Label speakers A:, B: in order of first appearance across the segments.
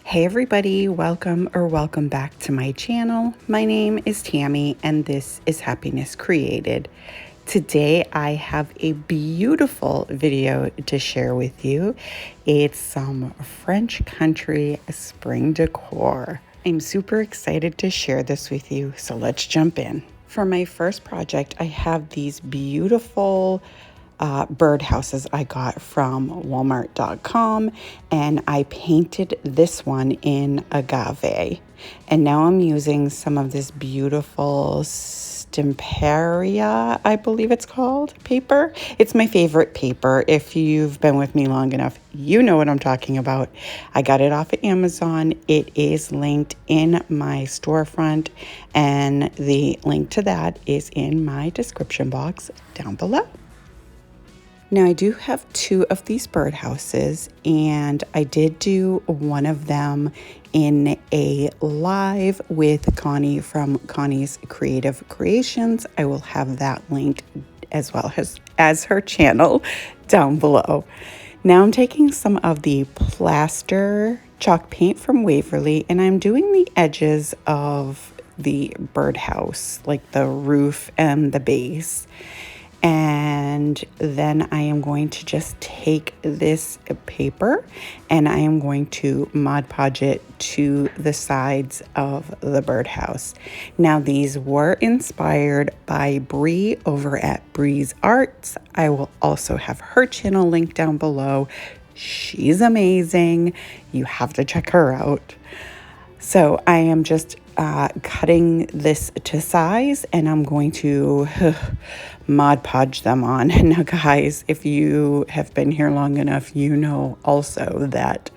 A: Hey everybody, welcome back to my channel. My name is Tammy and this is Happiness Created. Today I have a beautiful video to share with you. It's some French country spring decor. I'm super excited to share this with you, so let's jump in. For my first project, I have these beautiful birdhouses I got from Walmart.com, and I painted this one in agave. And now I'm using some of this beautiful Stimperia, I believe it's called, paper. It's my favorite paper. If you've been with me long enough, you know what I'm talking about. I got it off of Amazon. It is linked in my storefront, and the link to that is in my description box down below. Now, I do have two of these birdhouses, and I did do one of them in a live with Connie from Connie's Creative Creations. I will have that linked as well as her channel down below. Now I'm taking some of the plaster chalk paint from Waverly, and I'm doing the edges of the birdhouse, like the roof and the base. And then I am going to just take this paper and I am going to Mod Podge it to the sides of the birdhouse. Now, these were inspired by Bree over at Bree's Arts. I will also have her channel linked down below. She's amazing. You have to check her out. So I am just cutting this to size, and I'm going to Mod Podge them on. Now, guys, if you have been here long enough, you know also that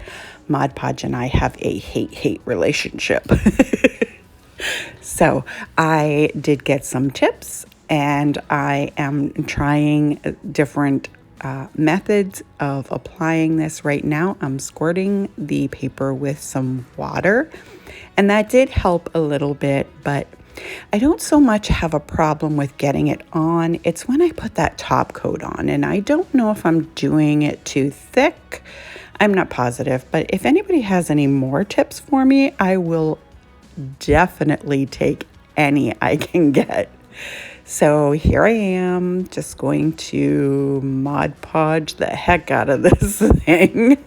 A: Mod Podge and I have a hate-hate relationship. So I did get some tips, and I am trying different methods of applying this right now. I'm squirting the paper with some water, and that did help a little bit, but I don't so much have a problem with getting it on. It's when I put that top coat on, and I don't know if I'm doing it too thick. I'm not positive, but if anybody has any more tips for me, I will definitely take any I can get. So here I am, just going to Mod Podge the heck out of this thing.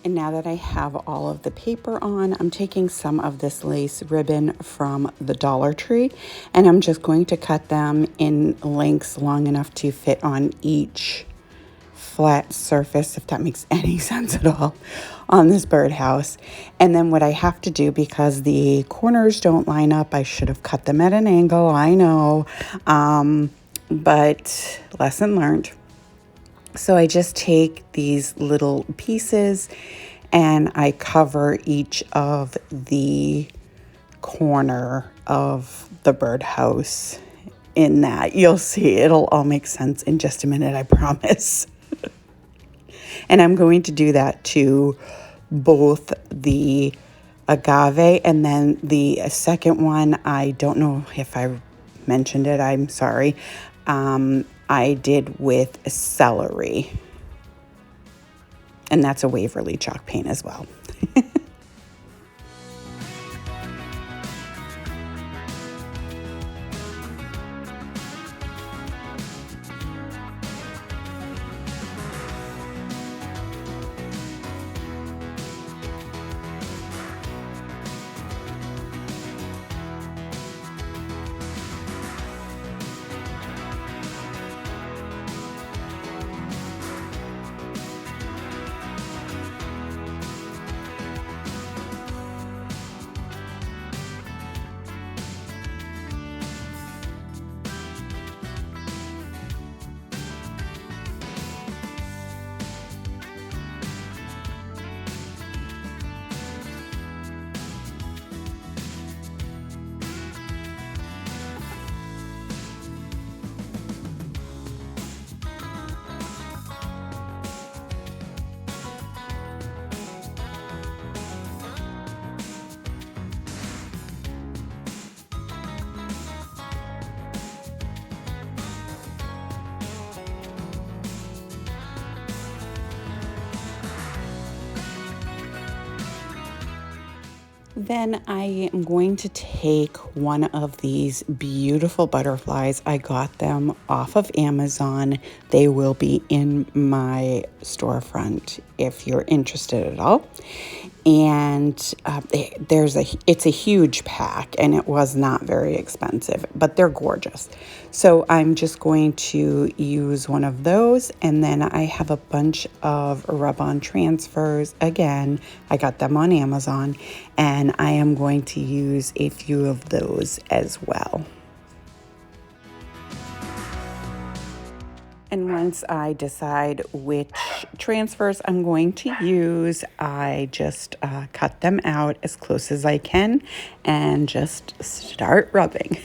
A: And now that I have all of the paper on, I'm taking some of this lace ribbon from the Dollar Tree, and I'm just going to cut them in lengths long enough to fit on each flat surface, if that makes any sense at all, on this birdhouse. And then what I have to do, because the corners don't line up, I should have cut them at an angle, I know, but lesson learned. So I just take these little pieces and I cover each of the corner of the birdhouse in that. You'll see, it'll all make sense in just a minute, I promise. And I'm going to do that to both the agave and then the second one. I don't know if I mentioned it, I'm sorry. I did with celery, and that's a Waverly chalk paint as well. Then I am going to take one of these beautiful butterflies. I got them off of Amazon. They will be in my storefront if you're interested at all. And it's a huge pack, and it was not very expensive, but they're gorgeous. So I'm just going to use one of those, and then I have a bunch of rub-on transfers. Again, I got them on Amazon, and I am going to use a few of those as well. And once I decide which transfers I'm going to use, I just cut them out as close as I can and just start rubbing.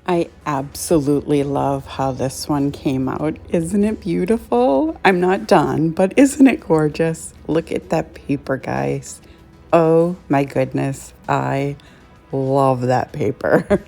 A: I absolutely love how this one came out. Isn't it beautiful? I'm not done, but isn't it gorgeous? Look at that paper, guys. Oh my goodness, I love that paper.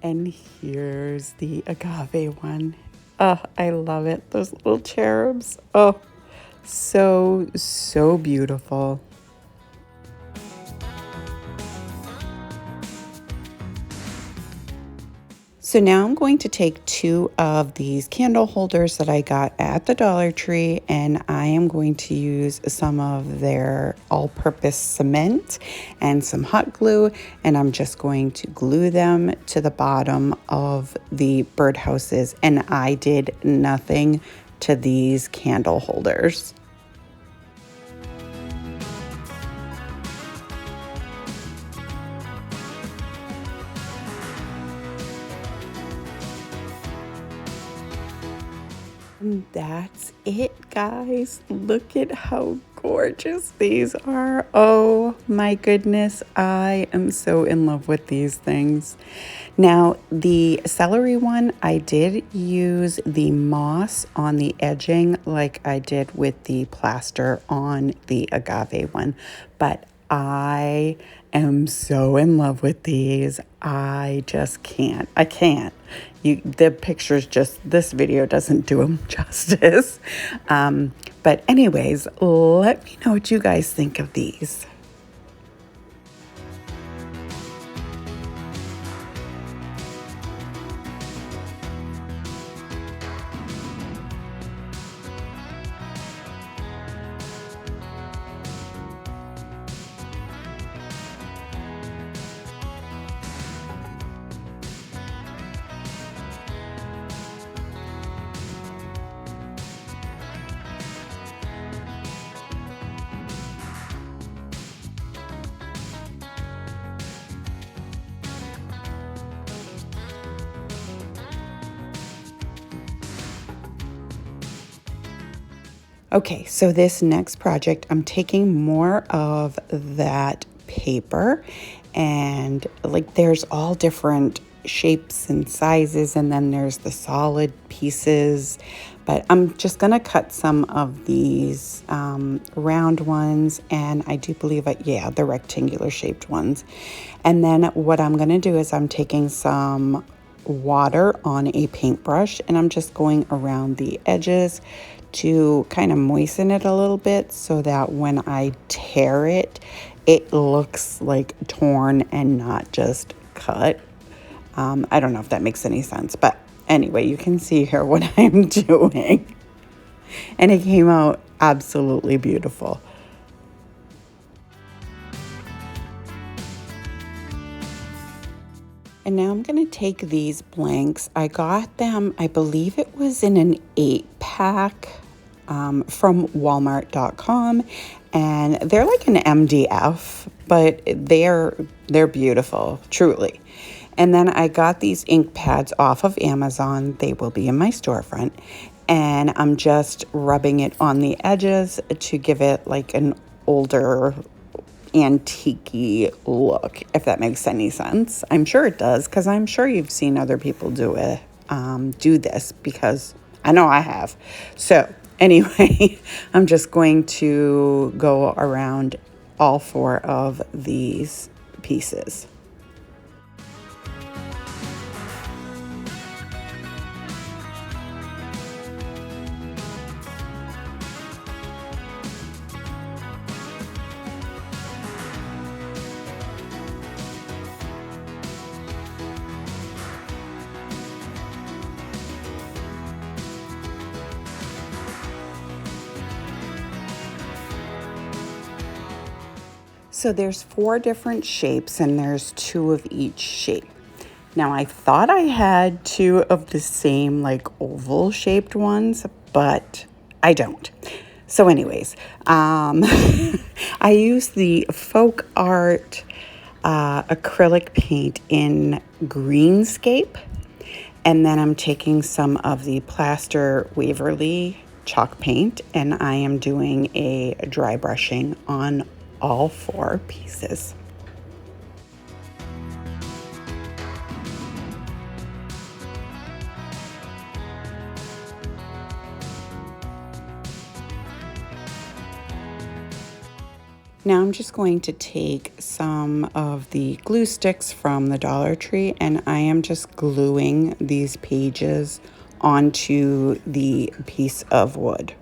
A: And here's the agave one. Oh, I love it. Those little cherubs. Oh, so beautiful. So now I'm going to take two of these candle holders that I got at the Dollar Tree, and I am going to use some of their all-purpose cement and some hot glue, and I'm just going to glue them to the bottom of the birdhouses, and I did nothing to these candle holders. And that's it, guys. Look at how gorgeous these are. Oh my goodness, I am so in love with these things. Now, the celery one, I did use the moss on the edging like I did with the plaster on the agave one, but I am so in love with these. I just can't. I can't. The pictures just, this video doesn't do them justice. But anyways, let me know what you guys think of these. Okay, so this next project, I'm taking more of that paper, and like there's all different shapes and sizes, and then there's the solid pieces. But I'm just going to cut some of these round ones, and I do believe, the rectangular shaped ones. And then what I'm going to do is I'm taking some water on a paintbrush, and I'm just going around the edges to kind of moisten it a little bit so that when I tear it, it looks like torn and not just cut. I don't know if that makes any sense, but anyway, you can see here what I'm doing. And it came out absolutely beautiful. And now I'm going to take these blanks. I got them, I believe it was in an 8-pack from walmart.com. And they're like an MDF, but they're beautiful, truly. And then I got these ink pads off of Amazon. They will be in my storefront. And I'm just rubbing it on the edges to give it like an older antique-y look, if that makes any sense. I'm sure it does, because I'm sure you've seen other people do this, because I know I have. So anyway, I'm just going to go around all 4 of these pieces. So there's 4 different shapes, and there's 2 of each shape. Now I thought I had 2 of the same like oval shaped ones, but I don't. So anyways, I used the Folk Art acrylic paint in Greenscape, and then I'm taking some of the Plaster Waverly chalk paint, and I am doing a dry brushing on all 4 pieces. Now I'm just going to take some of the glue sticks from the Dollar Tree, and I am just gluing these pages onto the piece of wood.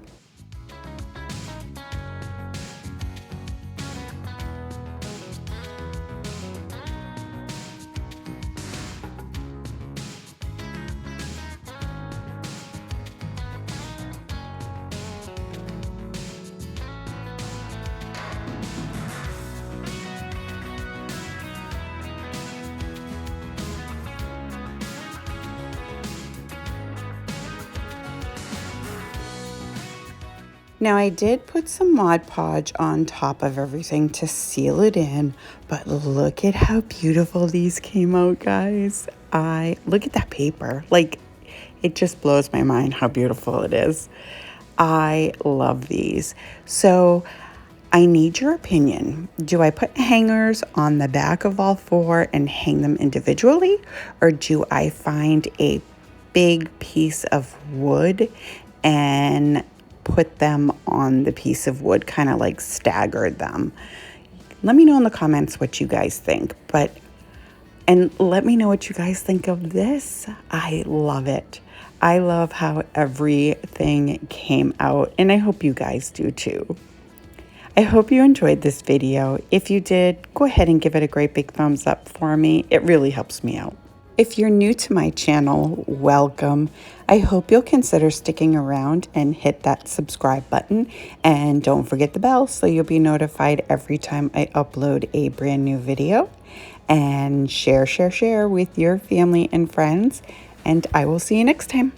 A: Now I did put some Mod Podge on top of everything to seal it in, but look at how beautiful these came out, guys. Look at that paper. Like, it just blows my mind how beautiful it is. I love these. So I need your opinion. Do I put hangers on the back of all 4 and hang them individually? Or do I find a big piece of wood and put them on the piece of wood, kind of like stagger them? Let me know in the comments what you guys think. And let me know what you guys think of this. I love it. I love how everything came out, and I hope you guys do too. I hope you enjoyed this video. If you did, go ahead and give it a great big thumbs up for me. It really helps me out. If you're new to my channel, welcome. I hope you'll consider sticking around and hit that subscribe button. And don't forget the bell so you'll be notified every time I upload a brand new video. And share with your family and friends. And I will see you next time.